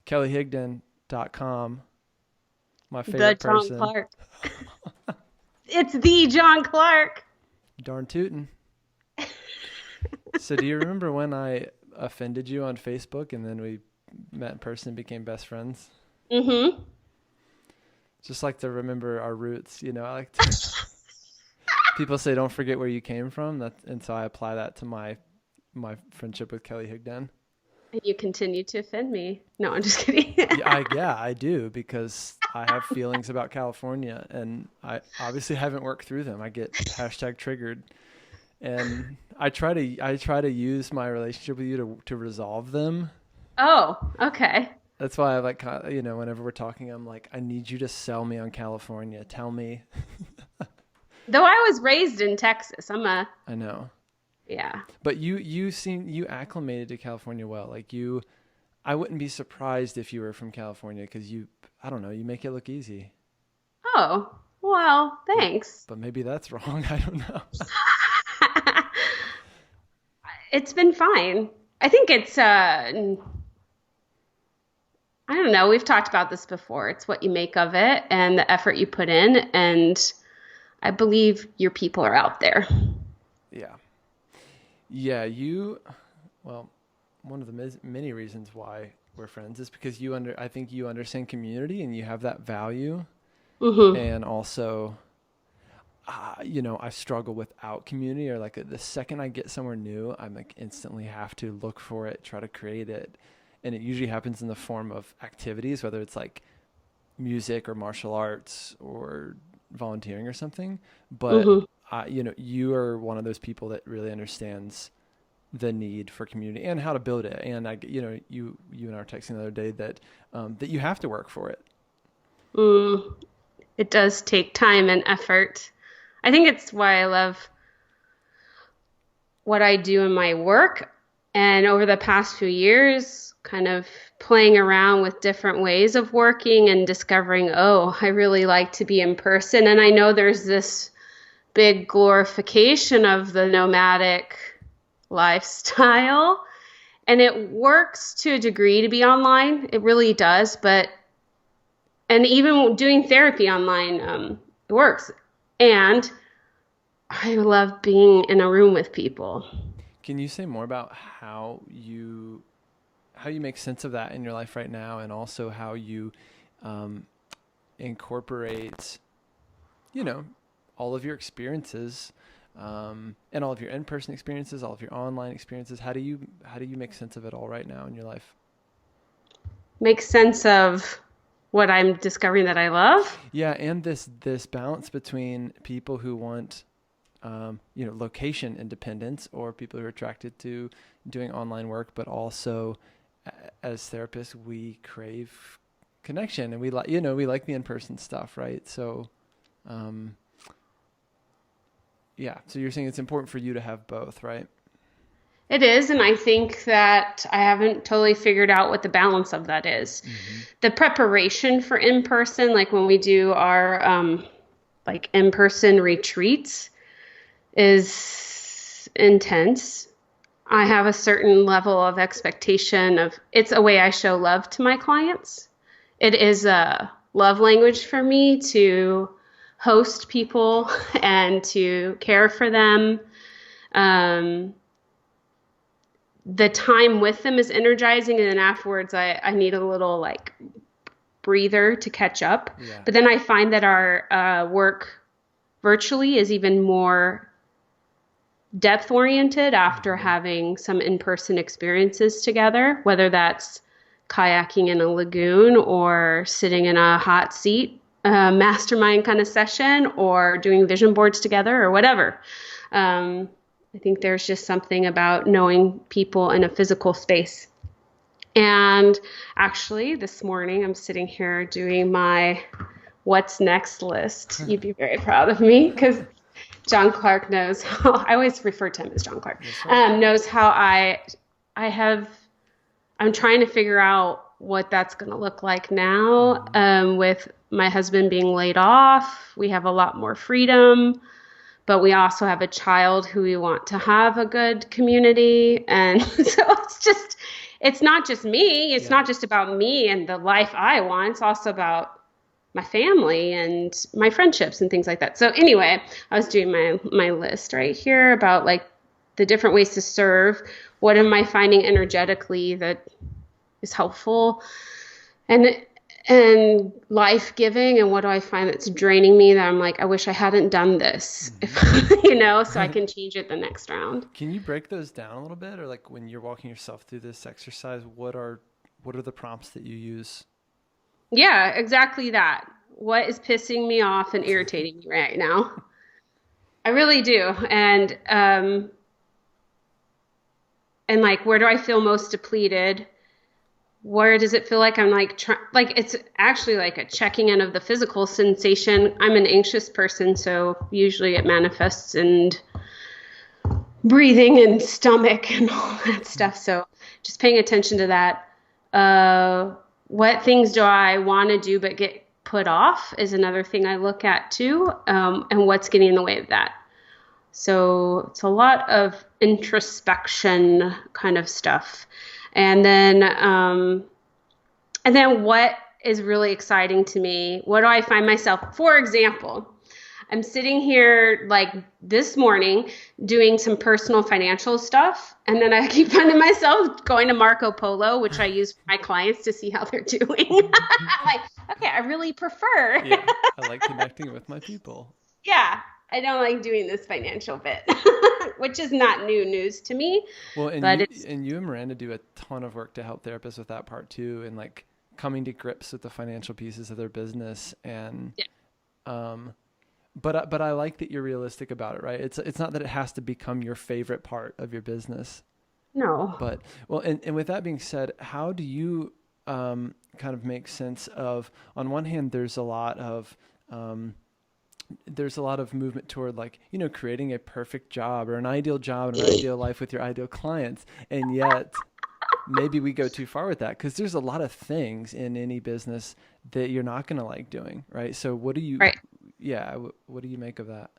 KellyHigdon.com, my The favorite John person. Clark. It's the John Clark. Darn tootin'. So do you remember when I offended you on Facebook and then we met in person and became best friends? Mm-hmm. Just like to remember our roots, I like to, people say don't forget where you came from, and so I apply that to my friendship with Kelly Higdon. And you continue to offend me. No, I'm just kidding. Yeah, I do because I have feelings about California and I obviously haven't worked through them. I get hashtag triggered, and I try to use my relationship with you to resolve them. Oh, okay. That's why I like, whenever we're talking, I'm like, I need you to sell me on California. Tell me. Though I was raised in Texas, I know. yeah. But you acclimated to California well. Like I wouldn't be surprised if you were from California because I don't know, you make it look easy. Oh, well, But thanks. but maybe that's wrong. I don't know. It's been fine. I think I don't know. We've talked about this before. It's what you make of it and the effort you put in. And I believe your people are out there. Yeah. Yeah, well, one of the many reasons why we're friends is because I think you understand community and you have that value. Mm-hmm. And also, I struggle without community, or like the second I get somewhere new, I'm like instantly have to look for it, try to create it. And it usually happens in the form of activities, whether it's like music or martial arts or volunteering or something. But, Mm-hmm. you are one of those people that really understands the need for community and how to build it. And you and I were texting the other day that you have to work for it. Mm, it does take time and effort. I think it's why I love what I do in my work. And over the past few years, kind of playing around with different ways of working and discovering, oh, I really like to be in person. And I know there's this big glorification of the nomadic lifestyle. And it works to a degree to be online. It really does. And even doing therapy online, it works. And I love being in a room with people. Can you say more about how you make sense of that in your life right now, and also how you um, incorporate, you know, all of your experiences, and all of your in-person experiences, all of your online experiences? How do you make sense of it all right now in your life? Make sense of what I'm discovering that I love. Yeah, and this balance between people who want location independence, or people who are attracted to doing online work, but also as therapists, we crave connection and we like the in-person stuff, right? So, um, yeah. So you're saying it's important for you to have both, right? It is, and I think that I haven't totally figured out what the balance of that is. Mm-hmm. The preparation for in person, like when we do our like in person retreats, is intense. I have a certain level of expectation of it's a way I show love to my clients. It is a love language for me to host people and to care for them. Um, the time with them is energizing, and then afterwards I need a little like breather to catch up. Yeah. But then I find that our work virtually is even more depth oriented after Mm-hmm. having some in-person experiences together, whether that's kayaking in a lagoon or sitting in a hot seat, mastermind kind of session, or doing vision boards together or whatever. I think there's just something about knowing people in a physical space. And actually, this morning I'm sitting here doing my what's next list. You'd be very proud of me because John Clark knows how, I always refer to him as John Clark, That's right. knows how I'm trying to figure out what that's going to look like now. Mm-hmm. With my husband being laid off, we have a lot more freedom, but we also have a child who we want to have a good community. And so it's not just me. It's Yeah. not just about me and the life I want. It's also about my family and my friendships and things like that. So anyway, I was doing my list right here about like the different ways to serve. What am I finding energetically that is helpful and life-giving, and what do I find that's draining me that I'm like, I wish I hadn't done this, if so I can change it the next round. Can you break those down a little bit, or like when you're walking yourself through this exercise, what are the prompts that you use? Yeah, exactly that. What is pissing me off and irritating me right now? I really do. And like, where do I feel most depleted? Where does it feel like I'm like like it's actually like a checking in of the physical sensation. I'm an anxious person, so usually it manifests in breathing and stomach and all that stuff. So just paying attention to that. What things do I want to do but get put off is another thing I look at too, and what's getting in the way of that. So it's a lot of introspection kind of stuff. And then what is really exciting to me? What do I find myself? For example, I'm sitting here like this morning doing some personal financial stuff. And then I keep finding myself going to Marco Polo, which I use for my clients to see how they're doing. I'm like, okay, I really prefer. Yeah, I like connecting with my people. Yeah, I don't like doing this financial bit, which is not new news to me, Well, but it's, and you and Miranda do a ton of work to help therapists with that part too, and like coming to grips with the financial pieces of their business. And yeah. um, but I like that you're realistic about it, right? It's not that it has to become your favorite part of your business. No. But well, and with that being said, how do you kind of make sense of, on one hand, um, there's a lot of movement toward like, creating a perfect job or an ideal job and an ideal life with your ideal clients. And yet maybe we go too far with that, because there's a lot of things in any business that you're not going to like doing. Right. So Right. what do you make of that?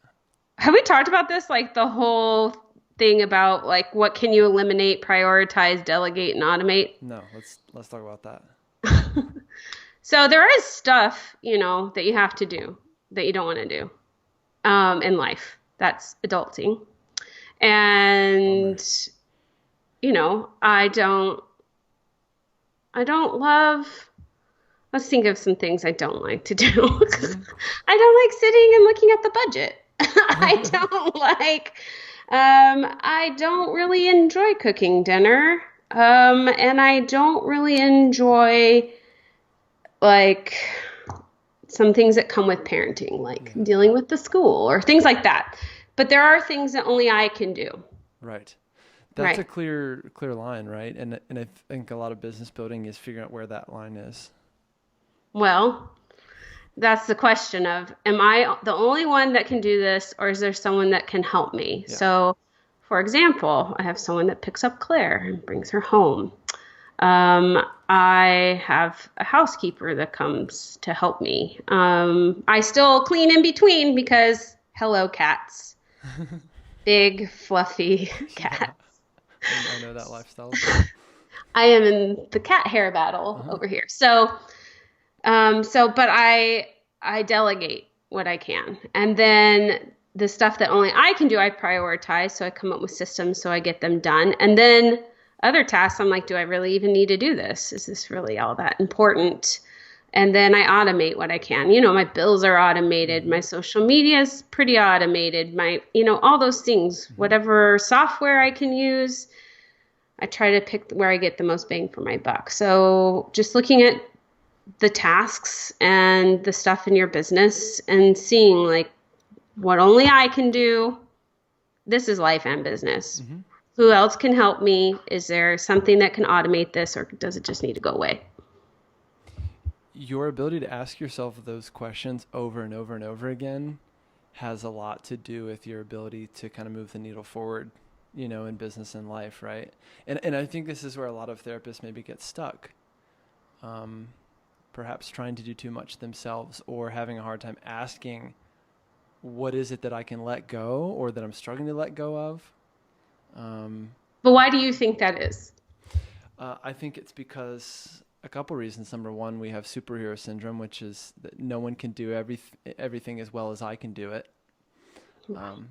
Have we talked about this? Like the whole thing about like what can you eliminate, prioritize, delegate, and automate? No, let's talk about that. So there is stuff, that you have to do that you don't want to do in life. That's adulting. And, Bummer. I don't love, let's think of some things I don't like to do. Mm-hmm. I don't like sitting and looking at the budget. I don't really enjoy cooking dinner. And I don't really enjoy like some things that come with parenting, like Yeah. dealing with the school or things like that. But there are things that only I can do. Right. That's Right. a clear line, right? And I think a lot of business building is figuring out where that line is. Well, that's the question of, am I the only one that can do this, or is there someone that can help me? Yeah. So, for example, I have someone that picks up Claire and brings her home. I have a housekeeper that comes to help me. I still clean in between because hello, cats. Big, fluffy cats. Yeah. I know that lifestyle. I am in the cat hair battle over here. But I delegate what I can. And then the stuff that only I can do, I prioritize. So I come up with systems so I get them done. And then other tasks, I'm like, do I really even need to do this? Is this really all that important? And then I automate what I can. My bills are automated. My social media is pretty automated. All those things, whatever software I can use, I try to pick where I get the most bang for my buck. So just looking at the tasks and the stuff in your business and seeing like what only I can do. This is life and business. Mm-hmm. Who else can help me? Is there something that can automate this, or does it just need to go away? Your ability to ask yourself those questions over and over and over again has a lot to do with your ability to kind of move the needle forward, in business and life, right? And I think this is where a lot of therapists maybe get stuck. Perhaps trying to do too much themselves, or having a hard time asking, what is it that I can let go, or that I'm struggling to let go of? But why do you think that is? I think it's because a couple reasons. Number one, we have superhero syndrome, which is that no one can do everything as well as I can do it. Um,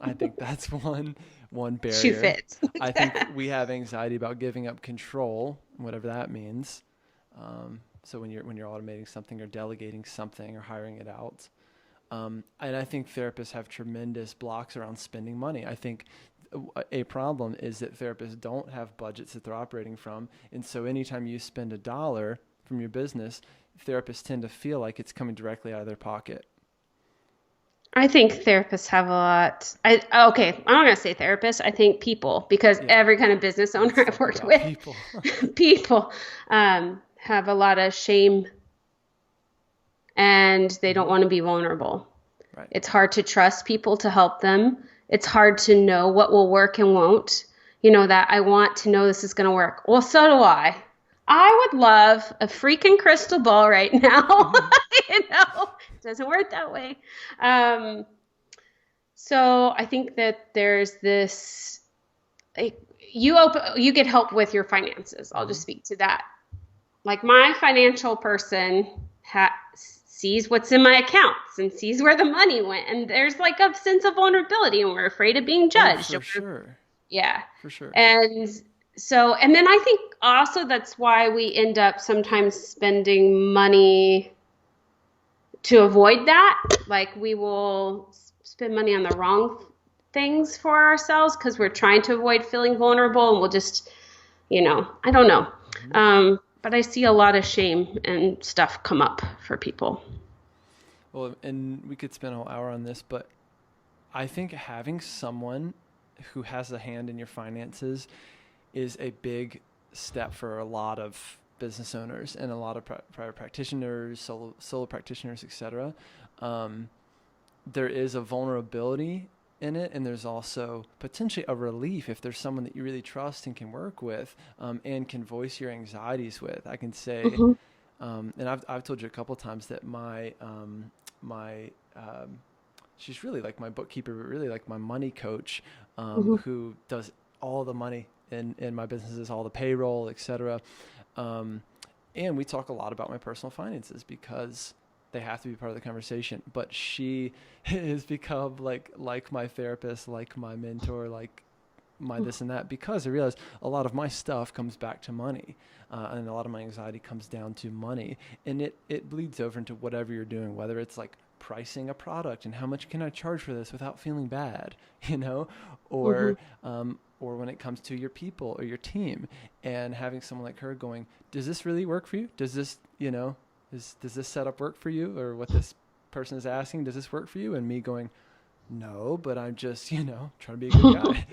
I think that's one Shoe barrier. fits. I think we have anxiety about giving up control, whatever that means. So when you're automating something or delegating something or hiring it out, and I think therapists have tremendous blocks around spending money. I think a problem is that therapists don't have budgets that they're operating from, and so anytime you spend $1 from your business, therapists tend to feel like it's coming directly out of their pocket. I think therapists have a lot. Okay, I'm not gonna say therapists. I think people, because Yeah, every kind of business owner let's I've talk worked about with, people. people have a lot of shame and they don't Hmm. want to be vulnerable. Right. It's hard to trust people to help them. It's hard to know what will work and won't. You know, that I want to know this is going to work. Well, so do I. I would love a freaking crystal ball right now. Hmm. It doesn't work that way. Um, so I think that there's this, like, you get help with your finances. I'll Hmm. just speak to that. Like my financial person sees what's in my accounts and sees where the money went. And there's like a sense of vulnerability and we're afraid of being Oh, judged. for sure. Yeah. For sure. And so, and then I think also that's why we end up sometimes spending money to avoid that. Like we will spend money on the wrong things for ourselves because we're trying to avoid feeling vulnerable and we'll just, I don't know. Hmm. But I see a lot of shame and stuff come up for people. Well, and we could spend a whole hour on this, but I think having someone who has a hand in your finances is a big step for a lot of business owners and a lot of private practitioners, solo practitioners, etc. There is a vulnerability in it, and there's also potentially a relief if there's someone that you really trust and can work with, and can voice your anxieties with. I can say, Hmm. and I've told you a couple of times that my she's really like my bookkeeper, but really like my money coach, Hmm. who does all the money in my businesses, all the payroll, etc. And we talk a lot about my personal finances because they have to be part of the conversation. But she has become like my therapist, like my mentor, like my this and that, because I realized a lot of my stuff comes back to money, and a lot of my anxiety comes down to money, and it bleeds over into whatever you're doing, whether it's like pricing a product and how much can I charge for this without feeling bad, Hmm. or or when it comes to your people or your team, and having someone like her going, does this really work for you? Does this, does this setup work for you, or what this person is asking, does this work for you? And me going, no, but I'm just, trying to be a good guy.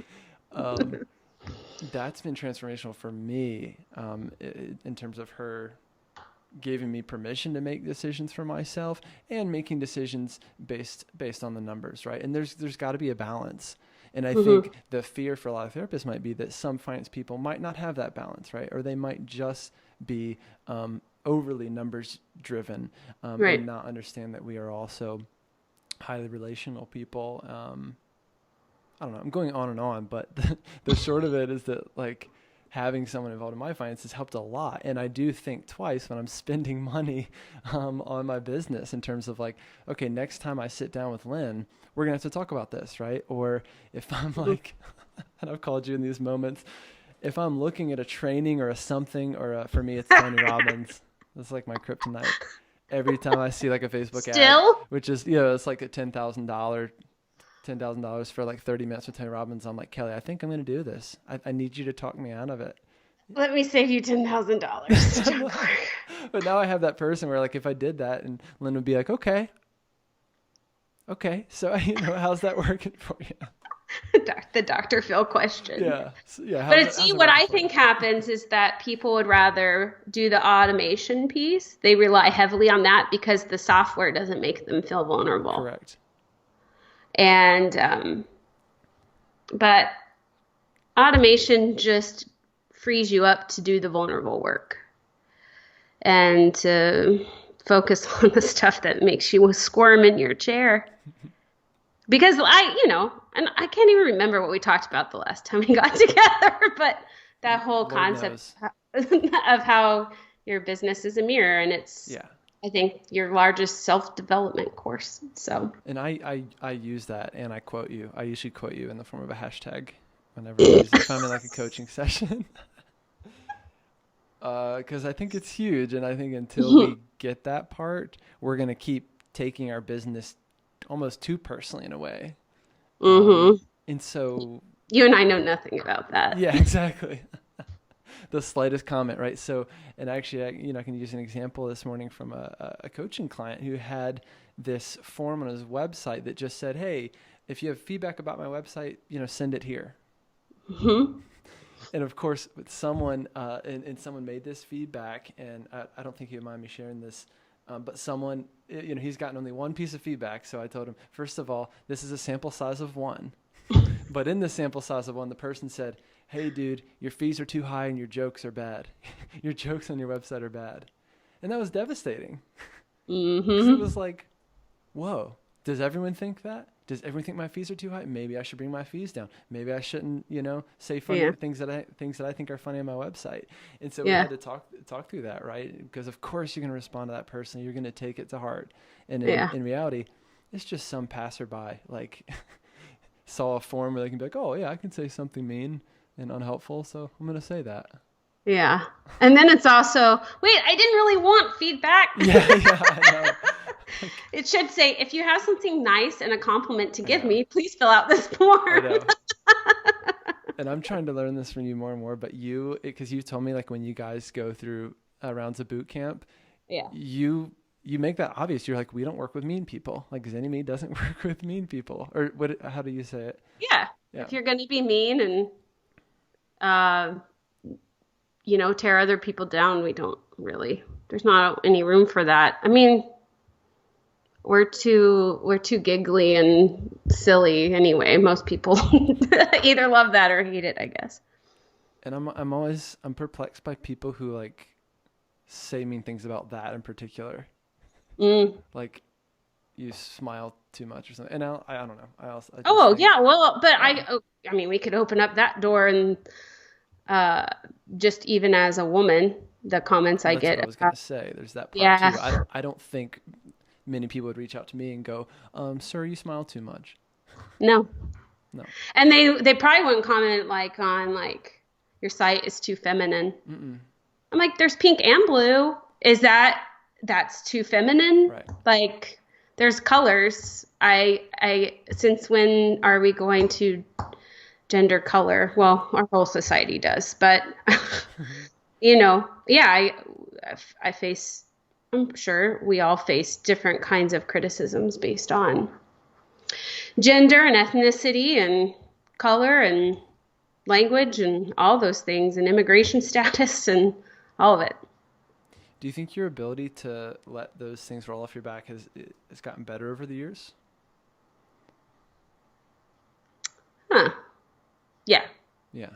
um, that's been transformational for me, in terms of her giving me permission to make decisions for myself and making decisions based on the numbers, right? And there's got to be a balance. And I Hmm. think the fear for a lot of therapists might be that some finance people might not have that balance, right? Or they might just be overly numbers driven, and Right. not understand that we are also highly relational people. I don't know, I'm going on and on, but the short of it is that, like, having someone involved in my finances helped a lot. And I do think twice when I'm spending money, on my business, in terms of like, okay, next time I sit down with Lynn, we're going to have to talk about this, right? Or if I'm Hmm. like, and I've called you in these moments, if I'm looking at a training or a something, or for me, it's Tony Robbins. That's like my kryptonite. Every time I see like a Facebook ad, Still, which is, it's like a $10,000 for like 30 minutes with Tony Robbins. I'm like, Kelly, I think I'm going to do this. I need you to talk me out of it. let me save you $10,000. But now I have that person where, like, if I did that, and Lynn would be like, okay, okay. So, how's that working for you? The Dr. Phil question. Yeah. So, yeah. But How's see, it what working I for you? think happens is that people would rather do the automation piece. They rely heavily on that because the software doesn't make them feel vulnerable. Correct. And, but automation just frees you up to do the vulnerable work and to focus on the stuff that makes you squirm in your chair. Because and I can't even remember what we talked about the last time we got together, but that whole Lord concept knows. of how your business is a mirror, and it's, Yeah. I think, your largest self-development course. So, And I use that and I quote you. I usually quote you in the form of a hashtag whenever I use it. If I'm in like a coaching session. Because I think it's huge. And I think until we get that part, we're going to keep taking our business almost too personally in a way. hmm And so, you and I know nothing about that. yeah, exactly. The slightest comment, right? So, and actually, I can use an example this morning from a coaching client who had this form on his website that just said, "Hey, if you have feedback about my website, send it here." hmm And of course, someone and someone made this feedback, and I don't think he'd mind me sharing this. But someone, he's gotten only one piece of feedback. So I told him, first of all, this is a sample size of one. But in the sample size of one, the person said, "Hey, dude, your fees are too high and your jokes are bad. Your jokes on your website are bad." And that was devastating because it hmm was like, whoa, does everyone think that? Does everyone think my fees are too high? Maybe I should bring my fees down. Maybe I shouldn't, say funny Yeah. things that I think are funny on my website. And so we Yeah. had to talk through that, right? Because of course you're going to respond to that person. You're going to take it to heart. And Yeah. in reality, it's just some passerby like saw a form where they can be like, "Oh yeah, I can say something mean and unhelpful, so I'm going to say that." Yeah. And then it's also, wait, I didn't really want feedback. Yeah, yeah, I know. Like, It should say, if you have something nice and a compliment to I give know. me, please fill out this I form. know. And I'm trying to learn this from you more and more, but because you told me like when you guys go through rounds of boot camp, Yeah. you make that obvious. You're like, we don't work with mean people. Like Zynnyme doesn't work with mean people. Or what? How do you say it? Yeah. Yeah. If you're going to be mean and, uh, tear other people down, we don't really, there's not any room for that. I mean, we're too giggly and silly anyway. Most people either love that or hate it, I guess. And I'm perplexed by people who like say mean things about that in particular. Mm. Like you smile too much or something. And I don't know. I just Oh, think, yeah. Well, but yeah, I mean, we could open up that door and uh, just even as a woman, the comments well, I that's what I get was about, gonna say. There's that part yeah, too. I don't think many people would reach out to me and go, "Sir, you smile too much." no. No. And they probably wouldn't comment like on like your site is too feminine. Mm-mm. I'm like, there's pink and blue. That's too feminine? Right. Like there's colors. I since when are we going to gender color? Well, our whole society does, but yeah, I face, I'm sure we all face different kinds of criticisms based on gender and ethnicity and color and language and all those things and immigration status and all of it. Do you think your ability to let those things roll off your back has gotten better over the years? Huh. Yeah. Yeah.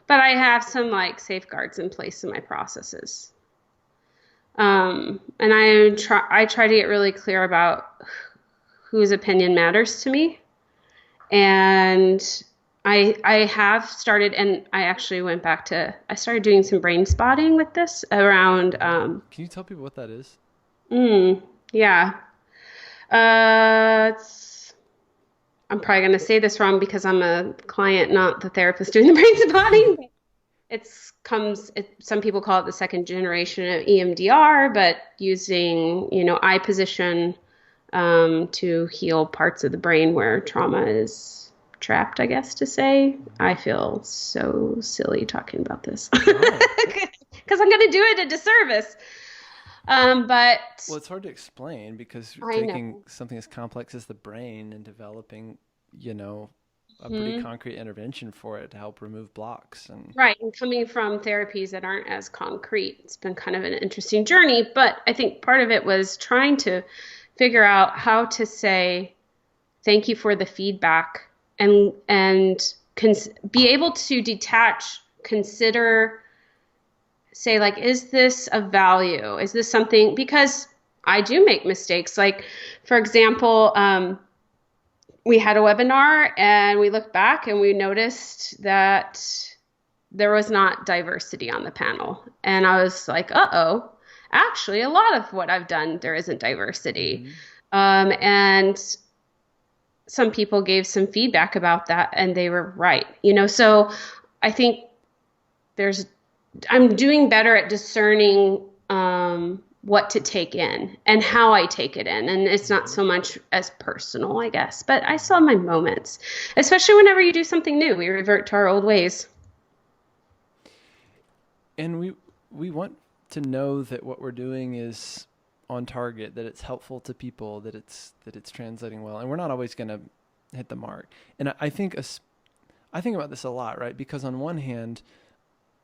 But I have some like safeguards in place in my processes. And I try to get really clear about whose opinion matters to me. And I have started, and I actually I started doing some brain spotting with this around, Can you tell people what that is? yeah. I'm probably going to say this wrong because I'm a client, not the therapist doing the brain spotting. Some people call it the second generation of EMDR, but using, eye position, to heal parts of the brain where trauma is trapped, I guess to say. I feel so silly talking about this Oh. because I'm going to do it a disservice. But Well, it's hard to explain because you're I taking know. something as complex as the brain and developing, a pretty Mhm. concrete intervention for it to help remove blocks and Right. And coming from therapies that aren't as concrete, it's been kind of an interesting journey. But I think part of it was trying to figure out how to say thank you for the feedback and be able to detach, consider, say like, is this a value? Is this something? Because I do make mistakes. Like, for example, we had a webinar and we looked back and we noticed that there was not diversity on the panel. And I was like, uh-oh, actually, a lot of what I've done, there isn't diversity. Mm-hmm. And some people gave some feedback about that, and they were right. So I think there's, I'm doing better at discerning what to take in and how I take it in. And it's not Mm-hmm. so much as personal, I guess, but I still have my moments, especially whenever you do something new. We revert to our old ways. And we want to know that what we're doing is on target, that it's helpful to people, that it's translating well, and we're not always going to hit the mark. And I think about this a lot, right? Because on one hand,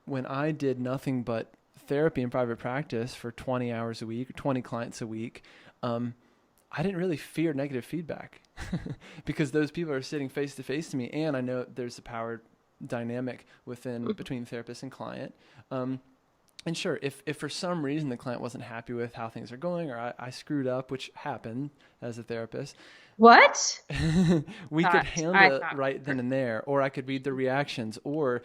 when I did nothing but therapy in private practice for 20 hours a week, 20 clients a week, I didn't really fear negative feedback because those people are sitting face to face to me, and I know there's a power dynamic between therapist and client. And sure, if for some reason the client wasn't happy with how things are going, or I screwed up, which happened as a therapist, What? we could handle it I thought. right then and there, or I could read the reactions, or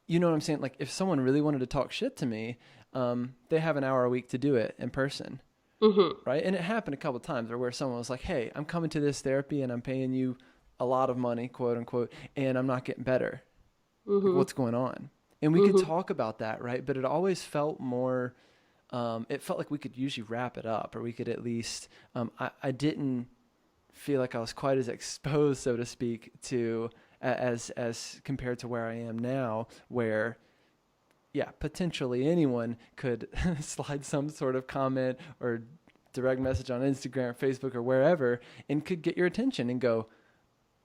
you know what I'm saying? Like if someone really wanted to talk shit to me, they have an hour a week to do it in person, Mm-hmm. right? And it happened a couple of times where someone was like, "Hey, I'm coming to this therapy and I'm paying you a lot of money, quote unquote, and I'm not getting better. Like, Mm-hmm. what's going on?" And we could Mm-hmm. talk about that, right? But it always felt more. It felt like we could usually wrap it up, or we could at least. I didn't feel like I was quite as exposed, so to speak, to as compared to where I am now, where yeah, potentially anyone could slide some sort of comment or direct message on Instagram, Facebook, or wherever, and could get your attention and go,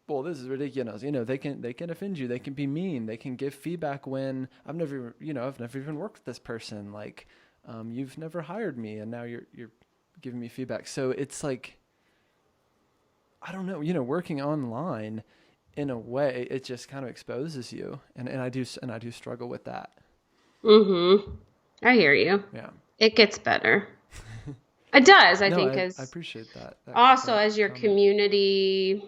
well, this is ridiculous. They can offend you. They can be mean. They can give feedback when I've never even worked with this person. Like, you've never hired me, and now you're giving me feedback. So it's like, I don't know. Working online, in a way, it just kind of exposes you, and I do struggle with that. Mm-hmm. I hear you. Yeah. It gets better. It does, I No, think, I as appreciate also that as your comment. community,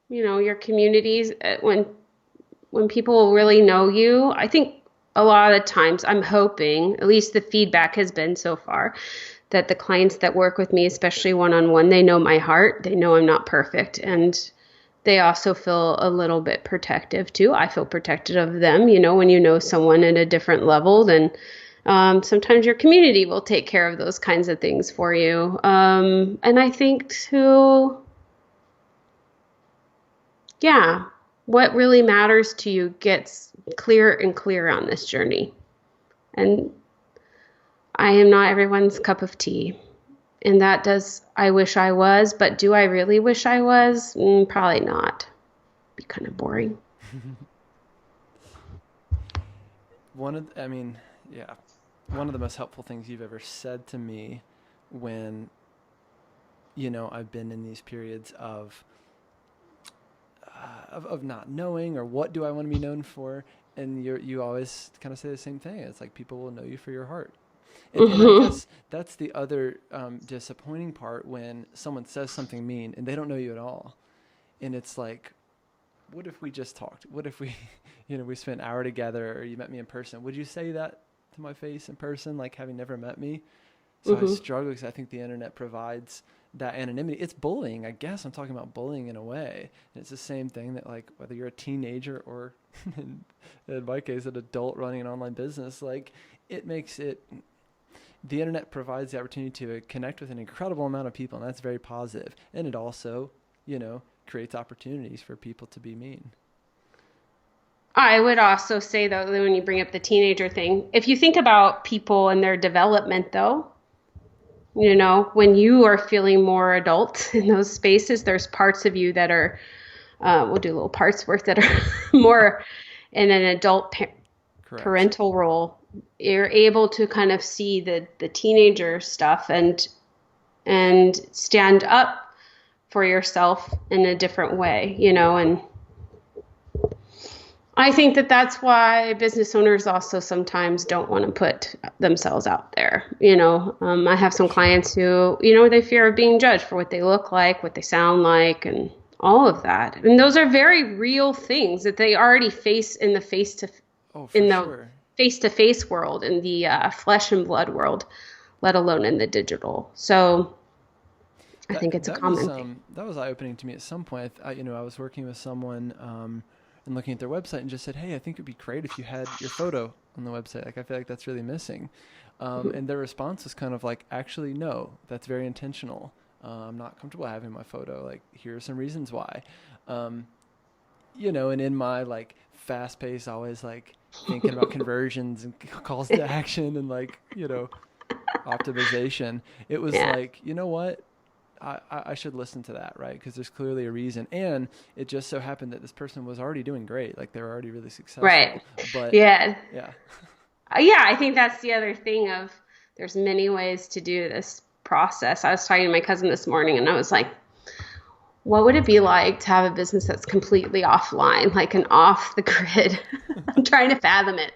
your communities, when people really know you, I think a lot of the times I'm hoping, at least the feedback has been so far, that the clients that work with me, especially one-on-one, they know my heart. They know I'm not perfect. And they also feel a little bit protective too. I feel protected of them. When you know someone at a different level, then sometimes your community will take care of those kinds of things for you. And I think too, yeah, what really matters to you gets clearer and clearer on this journey. And I am not everyone's cup of tea. And that does, I wish I was, but do I really wish I was? Probably not. Be kind of boring. I mean, yeah, one of the most helpful things you've ever said to me when, I've been in these periods of not knowing or what do I want to be known for, and you always kind of say the same thing. It's like people will know you for your heart. And I Hmm. guess that's the other disappointing part when someone says something mean and they don't know you at all. And it's like, what if we just talked? What if we, we spent an hour together or you met me in person? Would you say that to my face in person, like having never met me? So I Hmm. struggle because I think the internet provides that anonymity. It's bullying, I guess. I'm talking about bullying in a way. And it's the same thing that, like, whether you're a teenager or, in my case, an adult running an online business, like, it makes it the internet provides the opportunity to connect with an incredible amount of people, and that's very positive. And it also, creates opportunities for people to be mean. I would also say, though, that when you bring up the teenager thing, if you think about people and their development, though, when you are feeling more adult in those spaces, there's parts of you that are, we'll do little parts work that are more in an adult Correct. parental role. You're able to kind of see the teenager stuff and stand up for yourself in a different way, and I think that that's why business owners also sometimes don't want to put themselves out there. I have some Sure. clients who, they fear of being judged for what they look like, what they sound like, and all of that. And those are very real things that they already face in the face to Oh, for in the sure. face-to-face world, in the flesh and blood world, let alone in the digital. So I think it's a common thing. That was eye opening to me at some point. I was working with someone and looking at their website and just said, "Hey, I think it'd be great if you had your photo on the website. Like I feel like that's really missing." And their response was kind of like, "Actually, no, that's very intentional. I'm not comfortable having my photo. Like here are some reasons why." Um, and in my like fast pace, always like thinking about conversions and calls to action and like optimization. It was Yeah. like, you know what? I should listen to that, right? Because there's clearly a reason. And it just so happened that this person was already doing great. Like they were already really Right. successful. But Yeah. yeah, Yeah, I think that's the other thing of there's many ways to do this process. I was talking to my cousin this morning and I was like, what would it be like to have a business that's completely offline, like an off the grid? I'm trying to fathom it,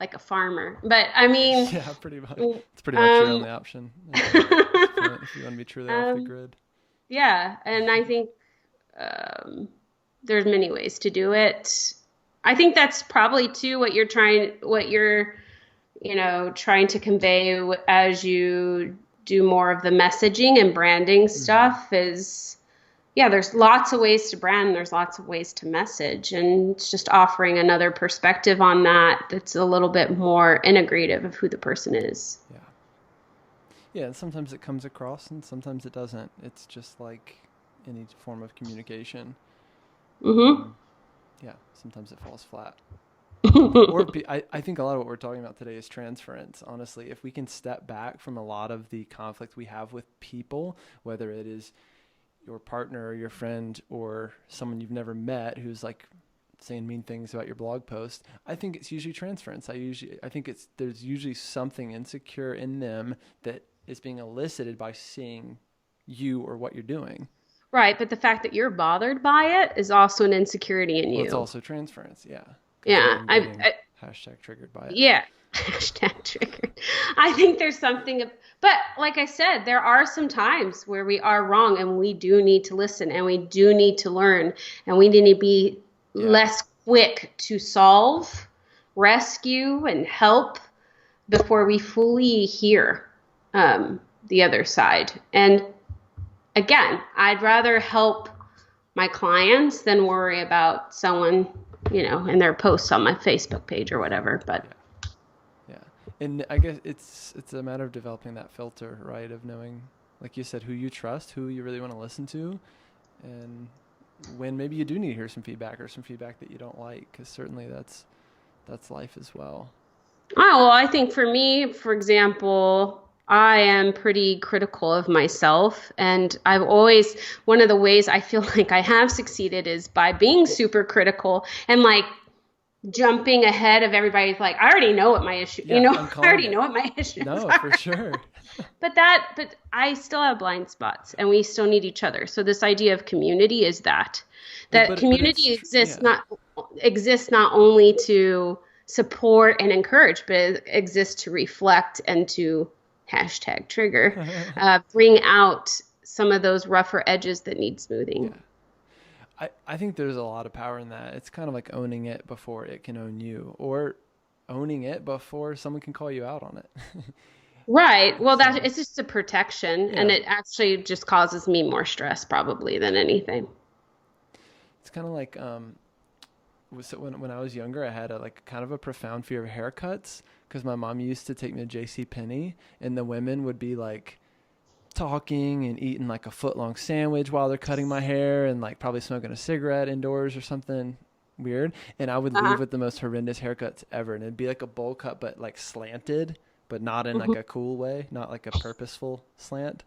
like a farmer. But I mean, yeah, pretty much. It's pretty much your um, only option if you want to be truly off the um, grid. yeah, and I think um, there's many ways to do it. I think that's probably too what you're trying to convey as you do more of the messaging and branding Mm-hmm. stuff is, yeah, there's lots of ways to brand, there's lots of ways to message, and it's just offering another perspective on that that's a little bit more integrative of who the person is. Yeah. Yeah, and sometimes it comes across and sometimes it doesn't. It's just like any form of communication. Mm-hmm. Um, yeah, sometimes it falls flat. I think a lot of what we're talking about today is transference. Honestly, if we can step back from a lot of the conflict we have with people, whether it is your partner or your friend or someone you've never met who's like saying mean things about your blog post, I think it's usually transference. I think there's usually something insecure in them that is being elicited by seeing you or what you're doing. Right, but the fact that you're bothered by it is also an insecurity in Well, it's you. also transference, yeah, because Yeah, I'm I, getting I hashtag triggered by it. yeah, hashtag triggered. I think there's something, but like I said, there are some times where we are wrong and we do need to listen and we do need to learn and we need to be Yeah, less quick to solve, rescue, and help before we fully hear the other side. And again, I'd rather help my clients than worry about someone, and their posts on my Facebook page or whatever. But yeah, yeah. And I guess it's a matter of developing that filter, right? Of knowing, like you said, who you trust, who you really want to listen to, and when maybe you do need to hear some feedback or some feedback that you don't like, because certainly that's life as well. oh, well, I think for me, for example, I am pretty critical of myself. And I've always, one of the ways I feel like I have succeeded is by being super critical and like jumping ahead of everybody's like, I already know what my issue, Yeah, I'm I calling already know it. what my issues No, for are. sure. But I still have blind spots and we still need each other. So this idea of community is Well, that but community yeah, exists not only to support and encourage, but it exists to reflect and to hashtag trigger, bring out some of those rougher edges that need smoothing. yeah. I think there's a lot of power in that. It's kind of like owning it before it can own you, or owning it before someone can call you out on it. Right. Well, that So it's just a protection, and yeah, it actually just causes me more stress probably than anything. it's kind of like so when I was younger, I had a like kind of a profound fear of haircuts because my mom used to take me to J.C. Penney, and the women would be like talking and eating like a foot long sandwich while they're cutting my hair and like probably smoking a cigarette indoors or something weird. And I would Uh-huh. leave with the most horrendous haircuts ever. And it'd be like a bowl cut, but like slanted, but not in like Mhm. a cool way, not like a purposeful slant.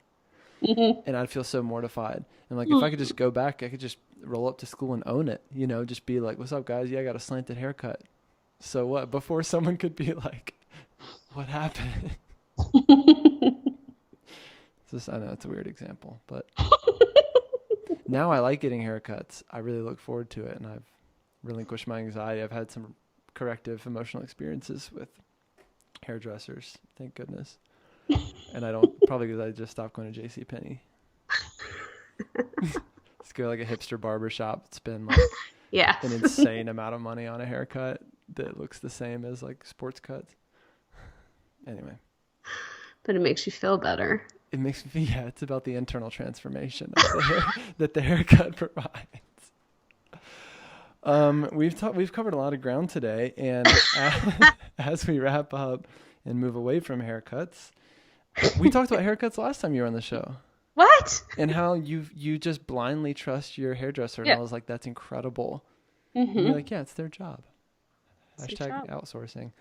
Mhm. And I'd feel so mortified. And like, if I could just go back, I could just roll up to school and own it, just be like, what's up guys? Yeah, I got a slanted haircut. So what? Before someone could be like, what happened? I know it's a weird example, but now I like getting haircuts. I really look forward to it, and I've relinquished my anxiety. I've had some corrective emotional experiences with hairdressers, thank goodness. And I don't probably because I just stopped going to J.C. Penney. Let's go like a hipster barber shop. Spend like Yeah. an insane amount of money on a haircut that looks the same as like sports cuts. Anyway, But it makes you feel better. it makes me, yeah, it's about the internal transformation of the hair, that the haircut provides. We've covered a lot of ground today, and as we wrap up and move away from haircuts, we talked about haircuts last time you were on the show. What? And how you just blindly trust your hairdresser, and Yeah. I was like, that's incredible. Mm-hmm. And you're like, yeah, it's their job. It's Hashtag their job. outsourcing.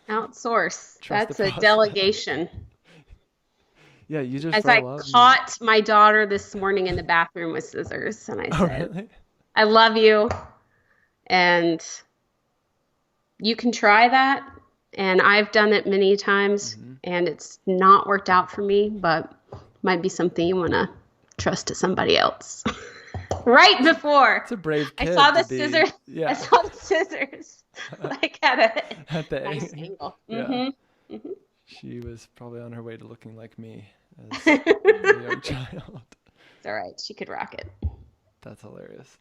Outsource. Trust That's the a process. delegation. Yeah, you just As I roll up. caught my daughter this morning in the bathroom with scissors, and I Oh, said, really? I love you, and you can try that. And I've done it many times, and it's not worked out for me, but might be something you want to trust to somebody else. Right before It's a brave I kid. saw the to be, scissors, Yeah. I saw the scissors like at a At the nice ang- angle. Yeah. Mm-hmm. She was probably on her way to looking like me as a young child. It's all right. She could rock it. That's hilarious.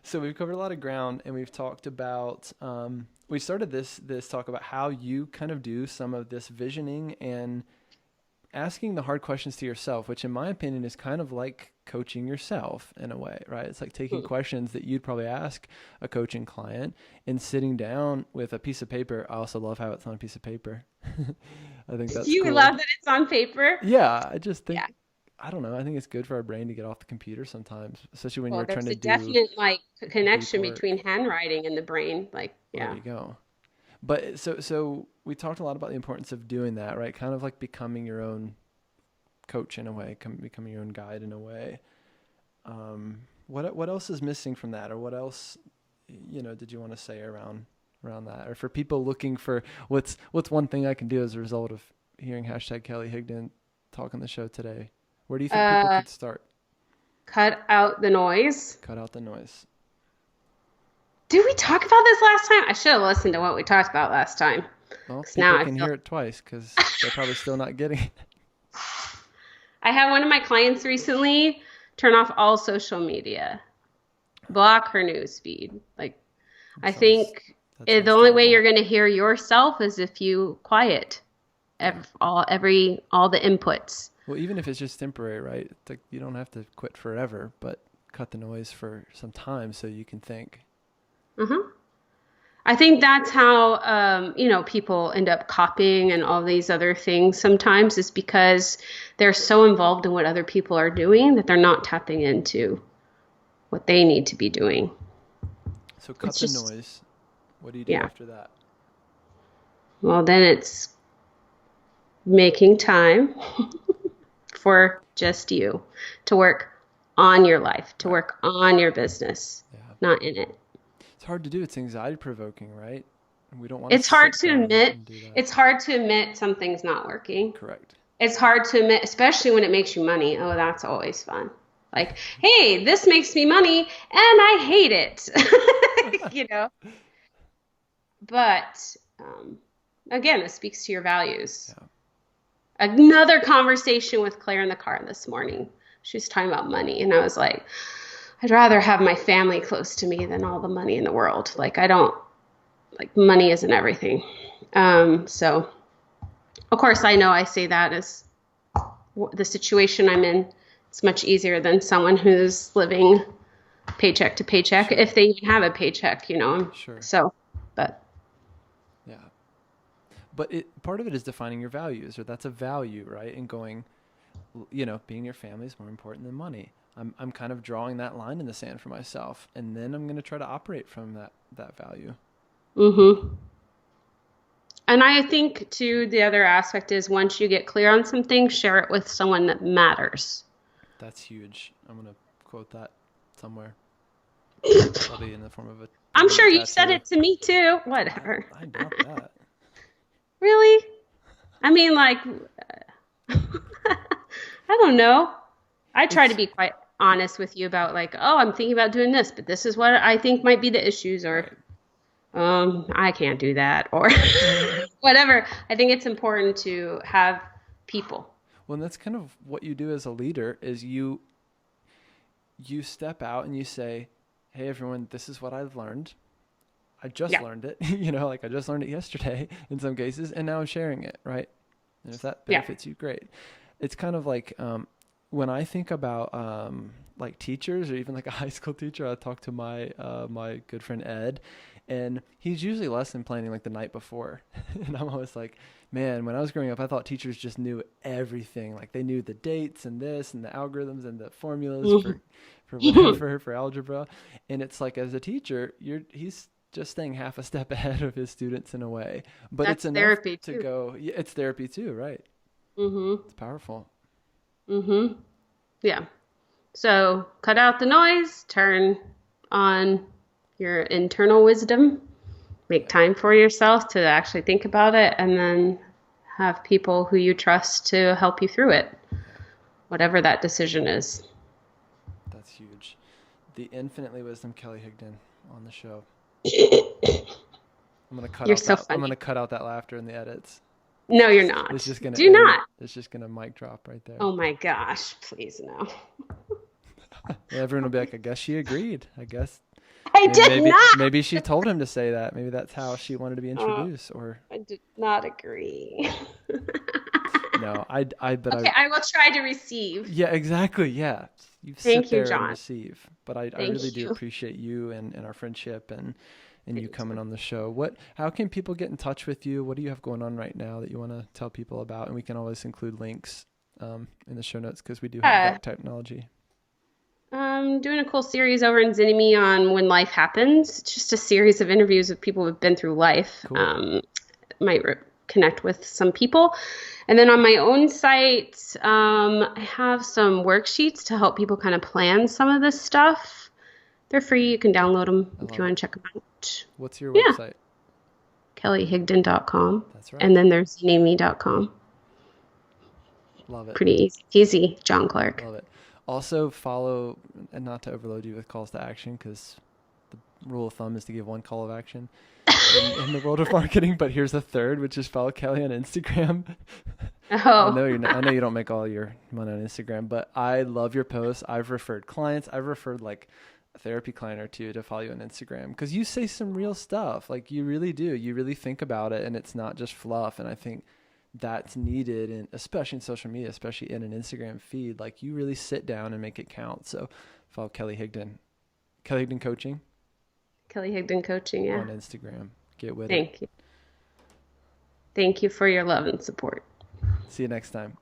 So we've covered a lot of ground, and we've talked about, we started this talk about how you kind of do some of this visioning and asking the hard questions to yourself, which in my opinion is kind of like coaching yourself in a way, right? It's like taking questions that you'd probably ask a coaching client and sitting down with a piece of paper. I also love how it's on a piece of paper. I think that's You cool. love that it's on paper. Yeah, I just think, Yeah. I don't know. I think it's good for our brain to get off the computer sometimes, especially when Well, you're trying there's to a do definite like connection deep work. between handwriting and the brain. Like, Well, yeah. there you go. But so we talked a lot about the importance of doing that, right? Kind of like becoming your own coach in a way, becoming your own guide in a way. What else is missing from that, or what else, did you want to say around that, or for people looking for what's one thing I can do as a result of hearing hashtag Kelly Higdon talk on the show today? Where do you think people could start? Cut out the noise. Cut out the noise. Did we talk about this last time? I should have listened to what we talked about last time. Well, 'Cause people now I can feel- hear it twice because they're probably still not getting it. I had one of my clients recently turn off all social media, block her news feed. Like, I think That the sounds only way terrible. you're going to hear yourself is if you quiet all the inputs. Well, even if it's just temporary, right? It's like you don't have to quit forever, but cut the noise for some time so you can think. I think that's how, people end up copying and all these other things sometimes, is because they're so involved in what other people are doing that they're not tapping into what they need to be doing. So cut It's the just- noise. What do you do Yeah. after that? Well, then it's making time for just you to work on your life, to work on your business, Yeah. not in it. It's hard to do. It's anxiety provoking, right? And we don't want to It's hard sit to down admit. and do that. It's hard to admit something's not working. Correct. It's hard to admit, especially when it makes you money. Oh, that's always fun. Like, hey, this makes me money and I hate it. But again, it speaks to your values. Yeah. Another conversation with Claire in the car this morning. She was talking about money, and I was like, I'd rather have my family close to me than all the money in the world. Like, money isn't everything. So, of course, I know I say that as the situation I'm in. It's much easier than someone who's living paycheck to paycheck, Sure. if they even have a paycheck, Sure. So, but Yeah. But part of it is defining your values, or that's a value, right? And going, being your family is more important than money. I'm kind of drawing that line in the sand for myself, and then I'm going to try to operate from that value. And I think too, the other aspect is once you get clear on something, share it with someone that matters. That's huge. I'm going to quote that somewhere. Probably in the form of a I'm sure you tattoo. said it to me too. Whatever. I doubt that. Really? I mean, like, I don't know. I try to be quite honest with you about, like, oh, I'm thinking about doing this, but this is what I think might be the issues, or I can't do that, or whatever. I think it's important to have people. Well, and that's kind of what you do as a leader is you step out and you say, hey, everyone, this is what I've learned. I just Yeah. learned it, like I just learned it yesterday in some cases, and now I'm sharing it, right? And if that Yeah. benefits you, great. It's kind of like when I think about like teachers or even like a high school teacher, I talk to my good friend Ed, and he's usually lesson planning like the night before, and I'm always like, man, when I was growing up, I thought teachers just knew everything. Like they knew the dates and this and the algorithms and the formulas Mhm. for whatever for algebra, and it's like as a teacher, he's just staying half a step ahead of his students in a way, but it's That's enough therapy to too. go. Yeah, it's therapy too, right? Mm-hmm. It's powerful. Mm-hmm. Yeah. So cut out the noise, turn on your internal wisdom, make Yeah, time for yourself to actually think about it, and then have people who you trust to help you through it, yeah, whatever that decision is. that's huge. The infinitely wisdom Kelly Higdon on the show. I'm gonna cut You're out so that. I'm gonna funny. cut out that laughter in the edits. No, you're It's not. just gonna Do end. not. It's just gonna mic drop right there. Oh my gosh, please no. Everyone will be like, I guess she agreed. I guess I maybe did maybe not. maybe she told him to say that. Maybe that's how she wanted to be Uh, introduced. Or I did not agree. no, Okay, I will try to receive. yeah, exactly. Yeah, you sit Thank you, there and John. receive. But I really Thank do you. appreciate you and our friendship and you Thank coming you. on the show. How can people get in touch with you? What do you have going on right now that you want to tell people about? And we can always include links in the show notes because we do have Yeah, that technology. I'm doing a cool series over in Zynnyme on when life happens. It's just a series of interviews with people who've been through life. Cool. Might connect with some people. And then on my own site, I have some worksheets to help people kind of plan some of this stuff. They're free. You can download them I if you love it. want to check them out. What's your Yeah, website? kellyhigdon.com. That's right. And then there's zynnyme.com. Love it. Pretty easy, John Clark. Love it. Also follow, and not to overload you with calls to action because the rule of thumb is to give one call of action in the world of marketing. But here's a third, which is follow Kelly on Instagram. Oh, I know you don't make all your money on Instagram, but I love your posts. I've referred clients. I've referred like a therapy client or two to follow you on Instagram because you say some real stuff. Like you really do. You really think about it, and it's not just fluff. And I think that's needed, and especially in social media, especially in an Instagram feed. Like you really sit down and make it count. So follow Kelly Higdon, Kelly Higdon Coaching Kelly Higdon Coaching. Yeah. on Instagram. Get with it. Thank you. Thank you for your love and support. See you next time.